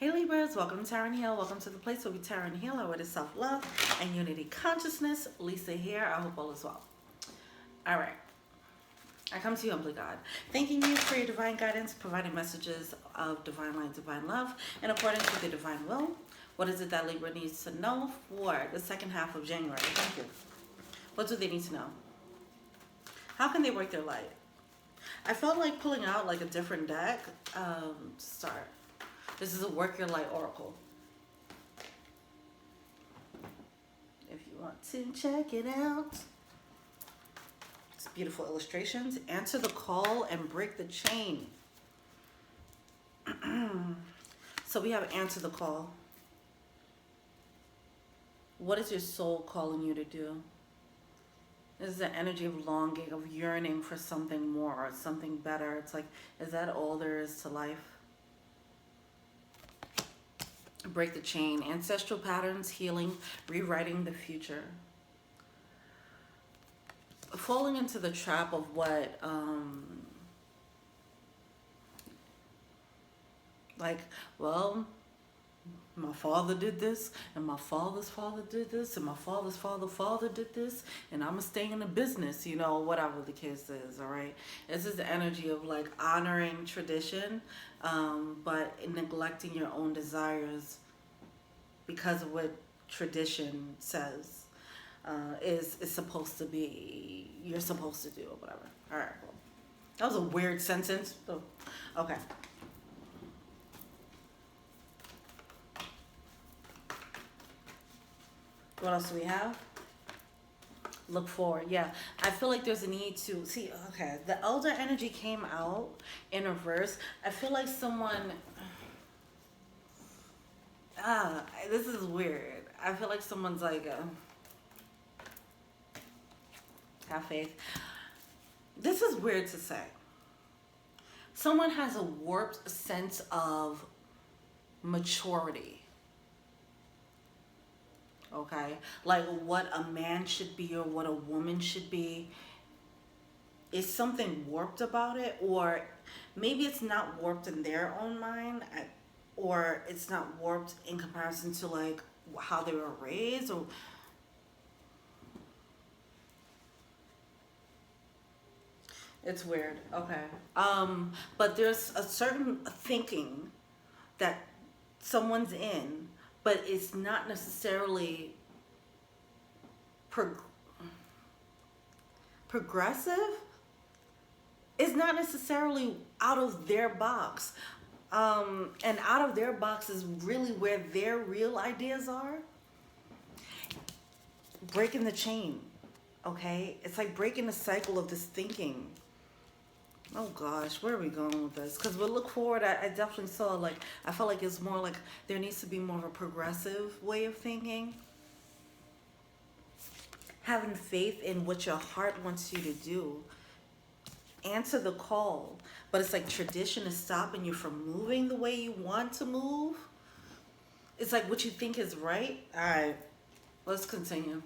Hey Libras, welcome to Tarot and Heal. Welcome to the place where we Tarot and Heal, where it is self-love and unity consciousness. Lisa here. I hope all is well. Alright. I come to you humbly, God, thanking you for your divine guidance, providing messages of divine light, divine love, in accordance with your divine will. What is it that Libra needs to know for the second half of January? Thank you. What do they need to know? How can they work their light? I felt like pulling out like a different deck to start. This is a Work Your Light Oracle. If you want to check it out. It's beautiful illustrations. Answer the call and break the chain. So we have answer the call. What is your soul calling you to do? This is the energy of longing, of yearning for something more or something better. It's like, is that all there is to life? Break the chain. Ancestral patterns, healing, rewriting the future. Falling into the trap of what, like, well, my father did this, and my father's father did this, and my father's father did this, and I'm gonna stay in the business, you know, whatever the case is, all right? This is the energy of, like, honoring tradition, but neglecting your own desires because of what tradition says is supposed to be, you're supposed to do, or whatever. All right, well, that was a weird sentence. So, okay. What else do we have? Look forward. Yeah, I feel like there's a need to see. Okay, the elder energy came out in reverse. I feel like someone. This is weird. I feel like someone's like, have faith. This is weird to say. Someone has a warped sense of maturity. Okay, like what a man should be or what a woman should be. Is something warped about it, or maybe it's not warped in their own mind, or it's not warped in comparison to like how they were raised, or it's weird. Okay, but there's a certain thinking that someone's in, but it's not necessarily progressive. It's not necessarily out of their box. And out of their box is really where their real ideas are. Breaking the chain, okay? It's like breaking the cycle of this thinking. Oh gosh, where are we going with this? Because we'll look forward. I definitely saw, like, I felt like it's more like there needs to be more of a progressive way of thinking. Having faith in what your heart wants you to do. Answer the call. But it's like tradition is stopping you from moving the way you want to move. It's like what you think is right. All right, let's continue.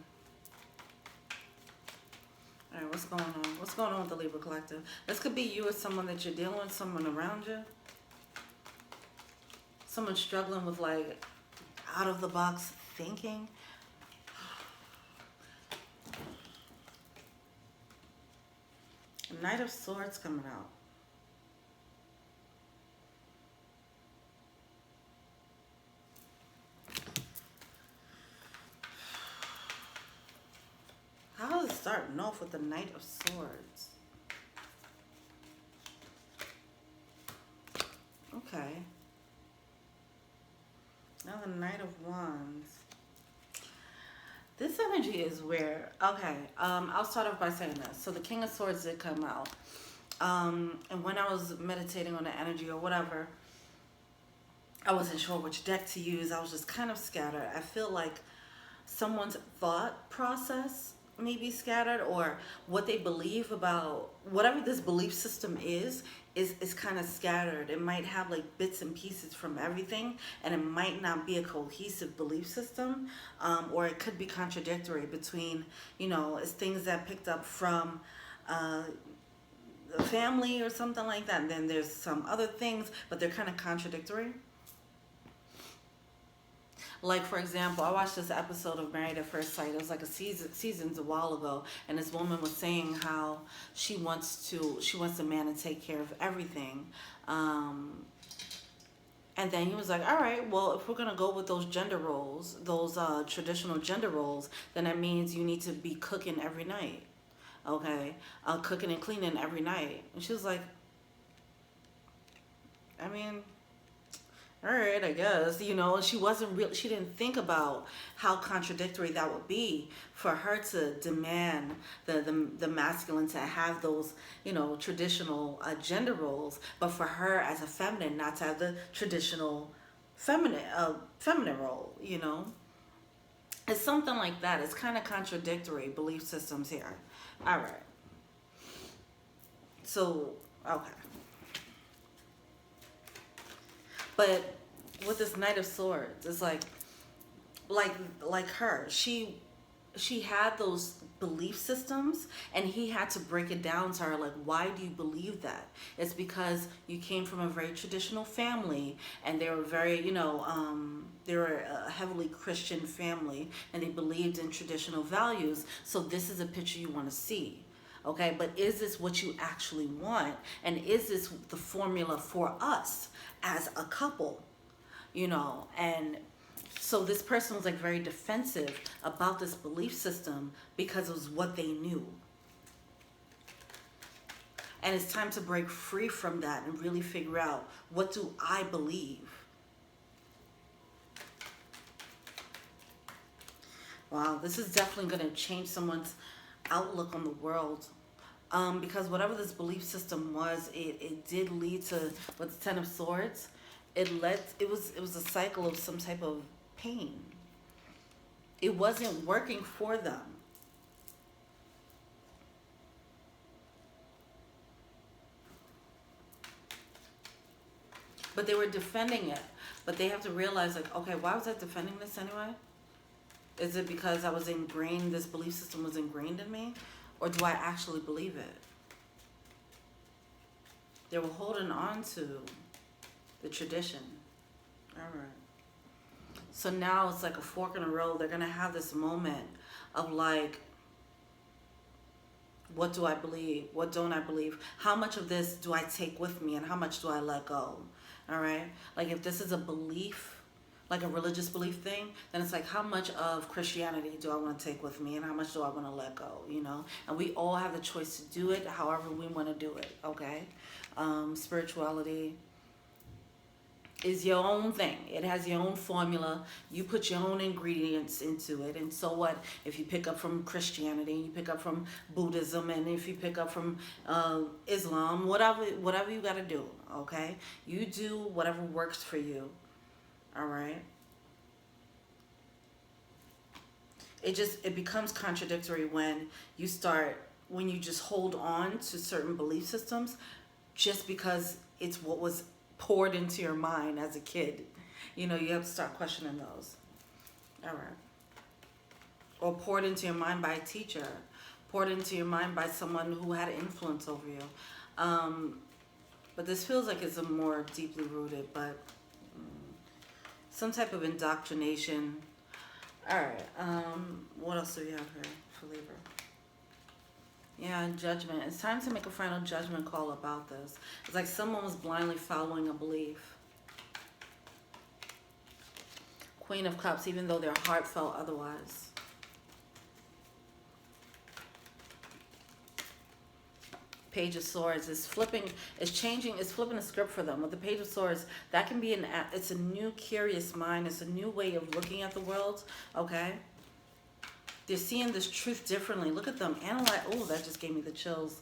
All right, what's going on? What's going on with the Libra Collective? This could be you or someone that you're dealing with, someone around you. Someone struggling with, like, out-of-the-box thinking. Knight of Swords coming out. How is it starting off with the Knight of Swords? Okay. Now the Knight of Wands. This energy is weird. Okay, I'll start off by saying this. So the King of Swords did come out. And when I was meditating on the energy or whatever, I wasn't sure which deck to use. I was just kind of scattered. I feel like someone's thought process may be scattered, or what they believe about whatever this belief system is kind of scattered. It might have like bits and pieces from everything, and it might not be a cohesive belief system, or it could be contradictory between, you know, it's things that picked up from the family or something like that, and then there's some other things, but they're kind of contradictory. Like, for example, I watched this episode of Married at First Sight. It was like a seasons a while ago, and this woman was saying how she wants a man to take care of everything. And then he was like, all right, well, if we're going to go with those gender roles, those traditional gender roles, then that means you need to be cooking every night. Okay? Cooking and cleaning every night. And she was like, I mean, all right, I guess, you know, she didn't think about how contradictory that would be for her to demand the masculine to have those, you know, traditional gender roles, but for her as a feminine not to have the traditional feminine role, you know. It's something like that. It's kind of contradictory belief systems here. All right. So, okay. But with this Knight of Swords, it's like her. She had those belief systems, and he had to break it down to her. Like, why do you believe that? It's because you came from a very traditional family, and they were very, you know, they were a heavily Christian family, and they believed in traditional values. So this is a picture you want to see. Okay, but is this what you actually want? And is this the formula for us as a couple? You know, and so this person was like very defensive about this belief system because it was what they knew. And it's time to break free from that and really figure out, what do I believe? Wow, this is definitely going to change someone's outlook on the world. Because whatever this belief system was, it did lead to, with the Ten of Swords, it was a cycle of some type of pain. It wasn't working for them. But they were defending it. But they have to realize, like, okay, why was I defending this anyway? Is it because I was ingrained, this belief system was ingrained in me? Or do I actually believe it? They were holding on to the tradition. All right. So now it's like a fork in the road. They're going to have this moment of like, what do I believe? What don't I believe? How much of this do I take with me, and how much do I let go? All right. Like, if this is a belief, like a religious belief thing, then it's like, how much of Christianity do I want to take with me, and how much do I want to let go, you know? And we all have the choice to do it however we want to do it, okay? Spirituality is your own thing. It has your own formula. You put your own ingredients into it. And so what? If you pick up from Christianity, you pick up from Buddhism, and if you pick up from Islam, whatever you got to do, okay? You do whatever works for you. All right. It becomes contradictory when you just hold on to certain belief systems just because it's what was poured into your mind as a kid. You know, you have to start questioning those. All right. Or poured into your mind by a teacher, poured into your mind by someone who had influence over you. But this feels like it's a more deeply rooted, but some type of indoctrination. All right. What else do we have here for Libra? Yeah, judgment. It's time to make a final judgment call about this. It's like someone was blindly following a belief. Queen of Cups, even though their heart felt otherwise. Page of Swords is flipping, is changing, is flipping the script for them. With the Page of Swords, that can be it's a new curious mind. It's a new way of looking at the world, okay? They're seeing this truth differently. Look at them analyze. Oh, that just gave me the chills.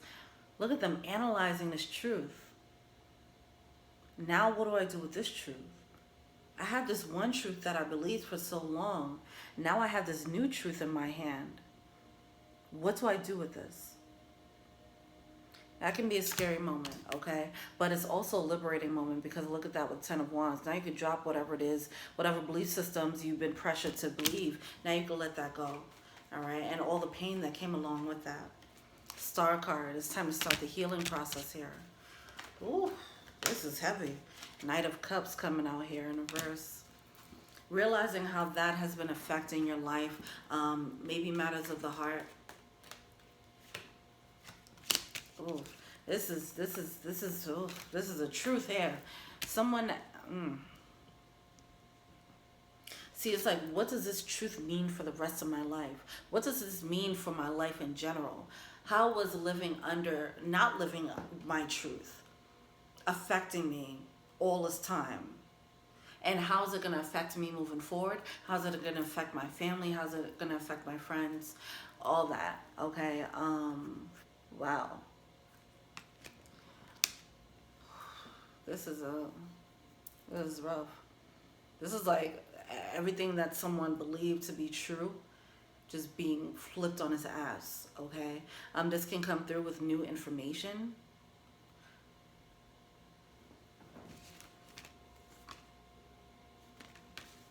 Look at them analyzing this truth. Now what do I do with this truth? I had this one truth that I believed for so long. Now I have this new truth in my hand. What do I do with this? That can be a scary moment, okay? But it's also a liberating moment, because look at that with Ten of Wands. Now you can drop whatever it is, whatever belief systems you've been pressured to believe. Now you can let that go, all right? And all the pain that came along with that. Star card. It's time to start the healing process here. Ooh, this is heavy. Knight of Cups coming out here in reverse. realizing how that has been affecting your life, maybe matters of the heart. Oh, this is a truth here. Someone, see, it's like, what does this truth mean for the rest of my life? What does this mean for my life in general? How was not living my truth affecting me all this time? And how's it going to affect me moving forward? How's it going to affect my family? How's it going to affect my friends? All that, okay? Wow. This is rough. This is like everything that someone believed to be true just being flipped on his ass, okay? This can come through with new information.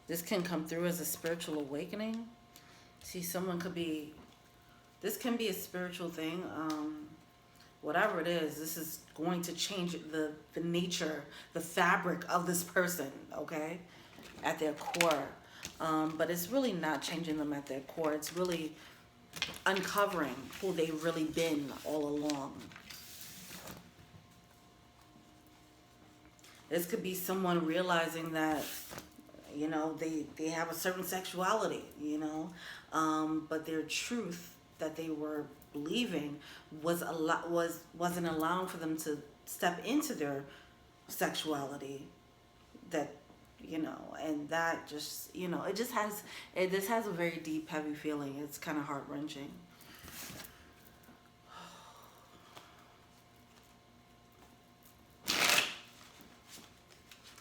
This can come through as a spiritual awakening. See, this can be a spiritual thing. Whatever it is, this is going to change the nature, the fabric of this person, okay? At their core. But it's really not changing them at their core. It's really uncovering who they've really been all along. This could be someone realizing that, you know, they have a certain sexuality, you know, but their truth that they were believing wasn't allowing for them to step into their sexuality, that, you know, and that just, you know, this has a very deep, heavy feeling. It's kind of heart-wrenching.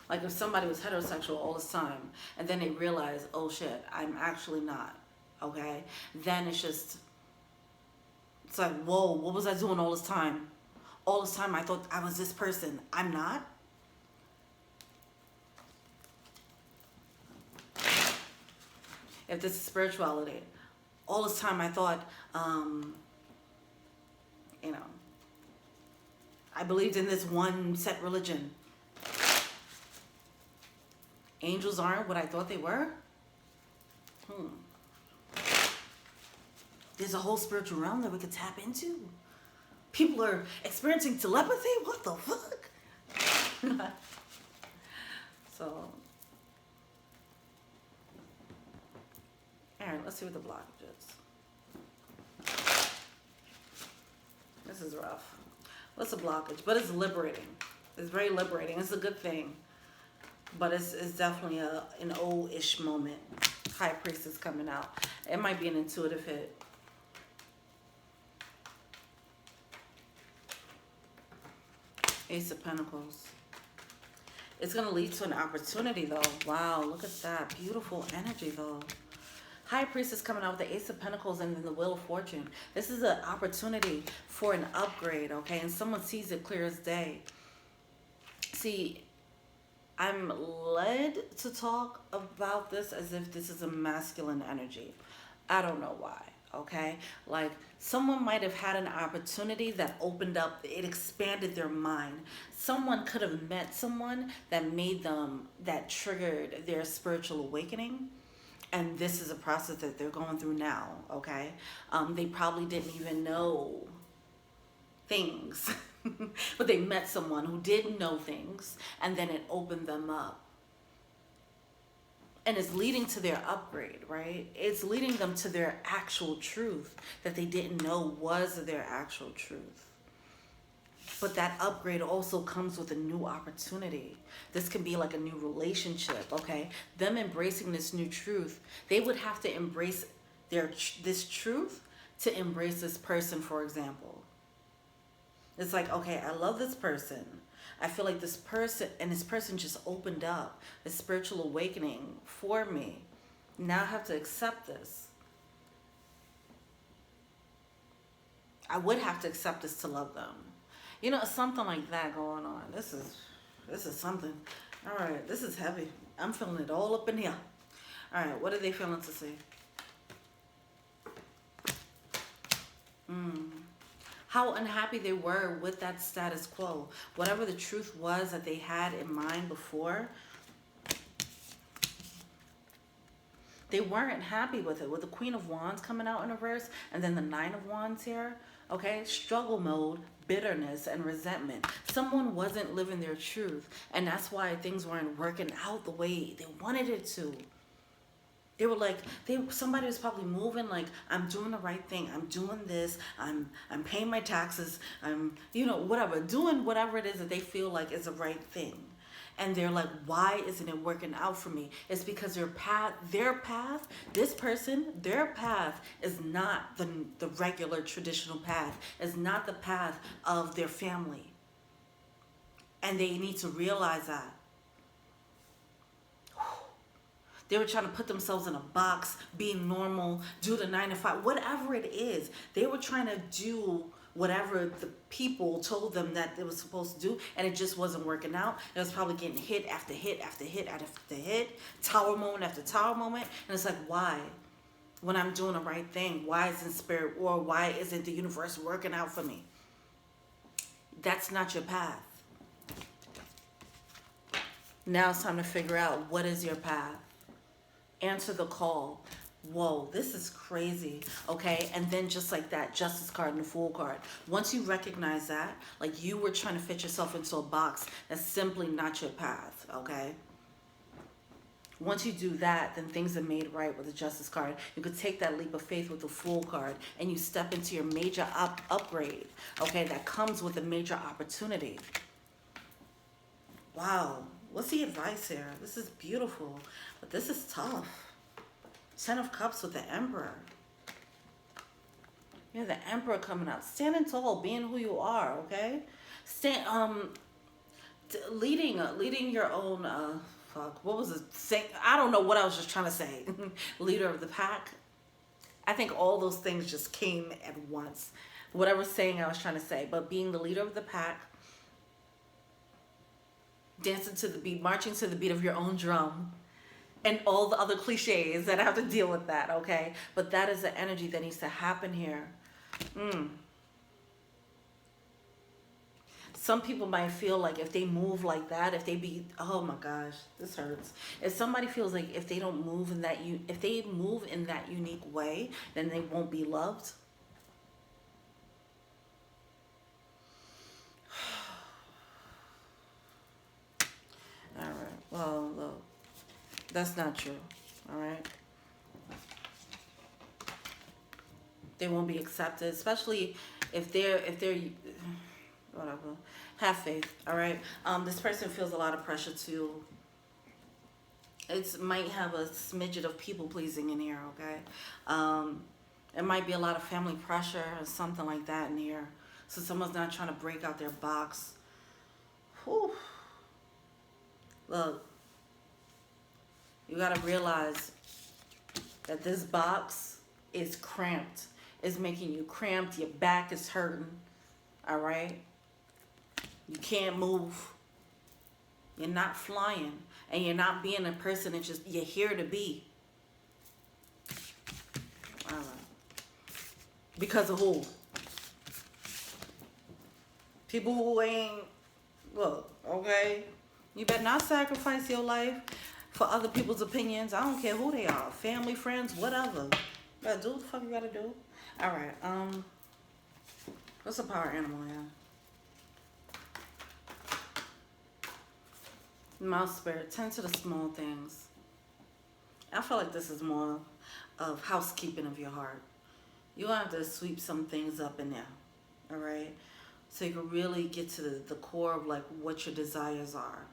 Like if somebody was heterosexual all this time and then they realize, oh shit, I'm actually not, okay? Then it's like, whoa, what was I doing all this time? All this time I thought I was this person. I'm not? If this is spirituality, all this time I thought, you know, I believed in this one set religion. Angels aren't what I thought they were? There's a whole spiritual realm that we could tap into. People are experiencing telepathy? What the fuck? So, alright, let's see what the blockage is. This is rough. What's a blockage? But it's liberating. It's very liberating. It's a good thing. But it's definitely an old-ish moment. High Priestess coming out. It might be an intuitive hit. Ace of Pentacles. It's going to lead to an opportunity, though. Wow, look at that. Beautiful energy, though. High Priestess coming out with the Ace of Pentacles and then the Wheel of Fortune. This is an opportunity for an upgrade, okay? And someone sees it clear as day. See, I'm led to talk about this as if this is a masculine energy. I don't know why, okay? Like, someone might have had an opportunity that opened up, it expanded their mind. Someone could have met someone that made them, that triggered their spiritual awakening. And this is a process that they're going through now, okay? They probably didn't even know things. But they met someone who did know things, and then it opened them up. And it's leading to their upgrade, right? It's leading them to their actual truth that they didn't know was their actual truth. But that upgrade also comes with a new opportunity. This can be like a new relationship, okay? Them embracing this new truth, they would have to embrace this truth to embrace this person, for example. It's like, okay, I love this person. I feel like this person just opened up a spiritual awakening for me. Now I have to accept this. I would have to accept this to love them. You know, something like that going on. This is something. All right, this is heavy. I'm feeling it all up in here. All right, what are they feeling to see? How unhappy they were with that status quo. Whatever the truth was that they had in mind before, They weren't happy with it. With the Queen of Wands coming out in reverse and then the Nine of Wands here, okay? Struggle mode, bitterness, and resentment. Someone wasn't living their truth, and that's why things weren't working out the way they wanted it to. They were like, somebody was probably moving like, I'm doing the right thing. I'm doing this. I'm paying my taxes. I'm, you know, whatever. Doing whatever it is that they feel like is the right thing. And they're like, why isn't it working out for me? It's because their path, this person, their path is not the regular traditional path. It's not the path of their family. And they need to realize that. They were trying to put themselves in a box, be normal, do the 9 to 5, whatever it is. They were trying to do whatever the people told them that they were supposed to do, and it just wasn't working out. It was probably getting hit after hit after hit after hit, tower moment after tower moment. And it's like, why? When I'm doing the right thing, why isn't spirit, or why isn't the universe working out for me? That's not your path. Now it's time to figure out, what is your path? Answer the call. Whoa, this is crazy. Okay, and then just like that, Justice card and the Fool card. Once you recognize that, like you were trying to fit yourself into a box, that's simply not your path. Okay, once you do that, then things are made right with the Justice card. You could take that leap of faith with the Fool card, and you step into your major upgrade. Okay, that comes with a major opportunity. Wow, what's the advice here? This is beautiful, but this is tough. 10 of Cups with the Emperor. You have the Emperor coming out. Standing tall, being who you are, okay? Leading your own, what was it? I don't know what I was just trying to say. Leader of the pack. I think all those things just came at once. Whatever saying I was trying to say. But being the leader of the pack, dancing to the beat, marching to the beat of your own drum, and all the other cliches that have to deal with that, okay? But that is the energy that needs to happen here. Some people might feel like if they move like that, if they be, oh my gosh, this hurts. If somebody feels like if they don't move in that, if they move in that unique way, then they won't be loved. All right, well, look. That's not true, all right? They won't be accepted, especially if they're, whatever. Have faith, all right? This person feels a lot of pressure to, might have a smidget of people pleasing in here, okay? It might be a lot of family pressure or something like that in here. So someone's not trying to break out their box. Whew. Look. You gotta realize that this box is cramped. It's making you cramped. Your back is hurting. All right? You can't move. You're not flying. And you're not being a person that you're here to be. All right. Because of who? People who ain't, look, okay? You better not sacrifice your life for other people's opinions. I don't care who they are. Family, friends, whatever. You gotta do what the fuck you gotta do. Alright, what's a power animal here? Mouse spirit, tend to the small things. I feel like this is more of housekeeping of your heart. You'll have to sweep some things up in there. Alright? So you can really get to the core of like what your desires are.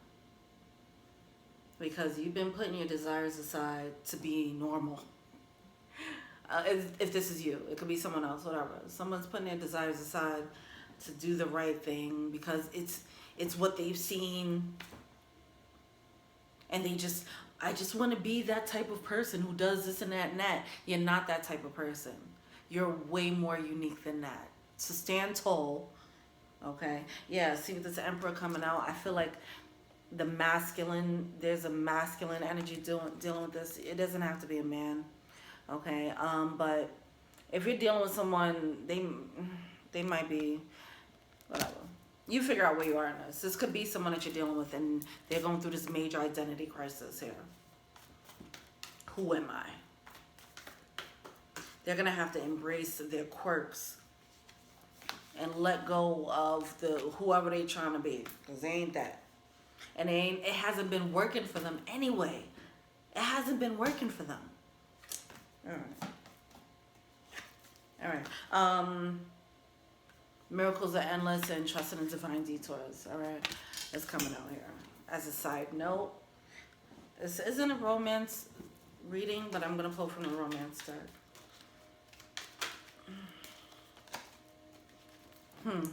Because you've been putting your desires aside to be normal. If this is you, it could be someone else, whatever. Someone's putting their desires aside to do the right thing because it's what they've seen. And I just want to be that type of person who does this and that and that. You're not that type of person. You're way more unique than that. So stand tall. Okay? Yeah, see with this Emperor coming out, I feel like the masculine, there's a masculine energy dealing with this. It doesn't have to be a man, okay? But if you're dealing with someone, they might be, whatever. You figure out where you are in this. This could be someone that you're dealing with and they're going through this major identity crisis here. Who am I? They're going to have to embrace their quirks and let go of whoever they trying to be, because they ain't that. And it hasn't been working for them anyway. It hasn't been working for them. All right. Miracles are endless and trusting in divine detours. All right. It's coming out here. As a side note, this isn't a romance reading, but I'm going to pull from the romance deck.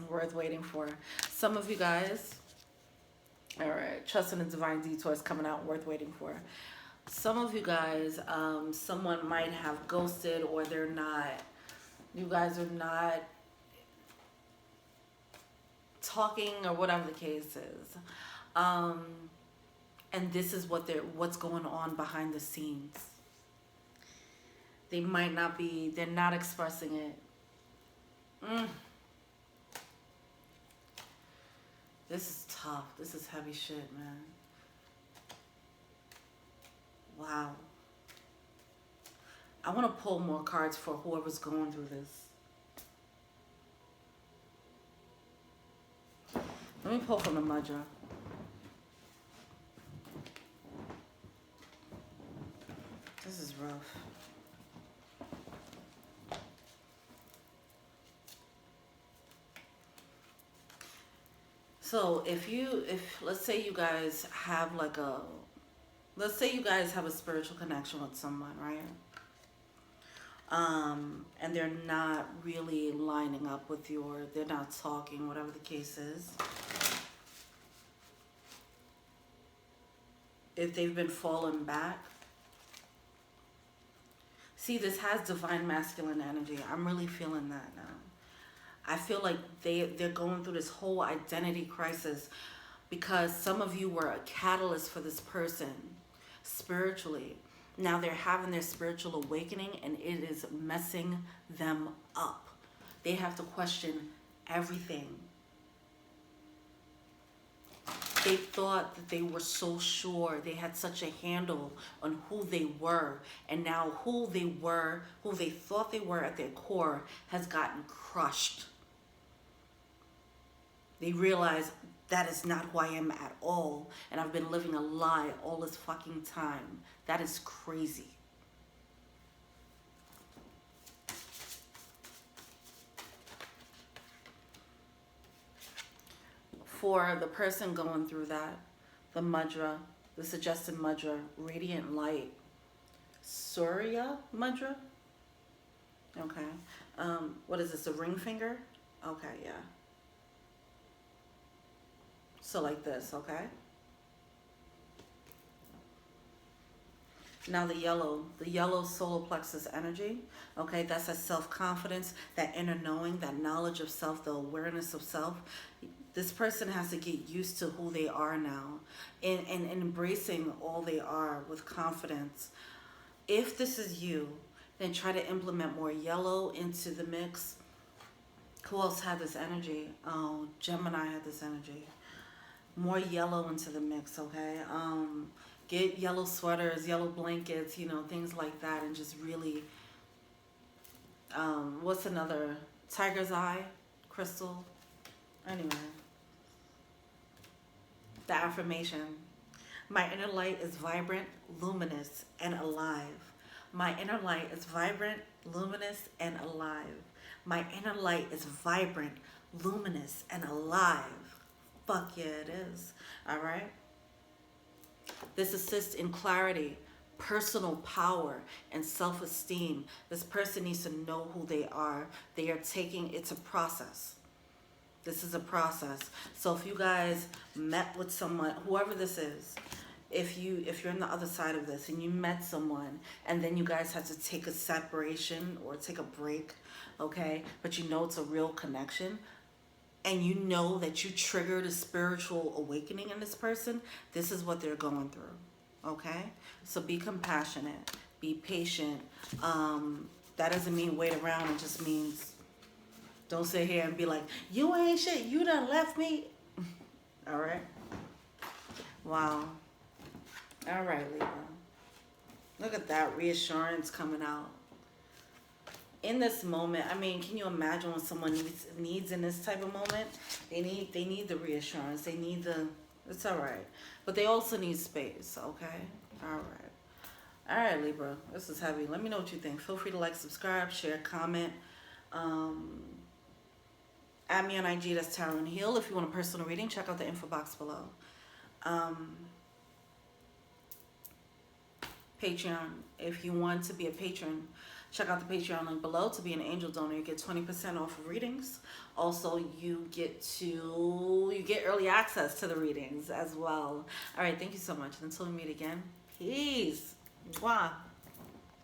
Worth waiting for. Some of you guys, all right, trusting in divine detours coming out, worth waiting for. Some of you guys, someone might have ghosted, or they're not, you guys are not talking, or whatever the case is. And this is what's going on behind the scenes. They might not be, they're not expressing it. This is tough. This is heavy shit, man. Wow. I want to pull more cards for whoever's going through this. Let me pull from the Mudra. This is rough. So if let's say you guys have let's say you guys have a spiritual connection with someone, right? And they're not really lining up with you, or they're not talking, whatever the case is. If they've been falling back. See, this has divine masculine energy. I'm really feeling that now. I feel like they're going through this whole identity crisis because some of you were a catalyst for this person spiritually. Now they're having their spiritual awakening and it is messing them up. They have to question everything. They thought that they were so sure. They had such a handle on who they were. And now who they thought they were at their core has gotten crushed. They realize that is not who I am at all. And I've been living a lie all this fucking time. That is crazy. For the person going through that, the mudra, the suggested mudra, radiant light, Surya mudra. Okay. What is this, a ring finger? Okay, yeah. So like this, okay? Now the yellow solar plexus energy, okay? That's that self-confidence, that inner knowing, that knowledge of self, the awareness of self. This person has to get used to who they are now and embracing all they are with confidence. If this is you, then try to implement more yellow into the mix. Who else had this energy? Oh, Gemini had this energy. More yellow into the mix, okay? Get yellow sweaters, yellow blankets, you know, things like that, and just really, what's another? Tiger's eye crystal. Anyway, the affirmation. My inner light is vibrant, luminous, and alive. My inner light is vibrant, luminous, and alive. My inner light is vibrant, luminous, and alive. Fuck yeah, it is. All right? This assists in clarity, personal power, and self-esteem. This person needs to know who they are. They are taking, it's a process. This is a process. So if you guys met with someone, whoever this is, if you're on the other side of this and you met someone and then you guys had to take a separation or take a break, okay, but you know it's a real connection, and you know that you triggered a spiritual awakening in this person, this is what they're going through, okay? So be compassionate, be patient. That doesn't mean wait around. It just means don't sit here and be like, you ain't shit, you done left me. All right? Wow. All right, Libra. Look at that reassurance coming out. in this moment, I mean, can you imagine when someone needs in this type of moment? They need the reassurance. They need the, it's all right. But they also need space, okay? All right. All right, Libra. This is heavy. Let me know what you think. Feel free to like, subscribe, share, comment. Add me on IG, that's Tarot and Heal. If you want a personal reading, check out the info box below. Patreon. If you want to be a patron, check out the Patreon link below. To be an angel donor, you get 20% off of readings. Also, you get early access to the readings as well. All right, thank you so much. Until we meet again, peace. Mwah.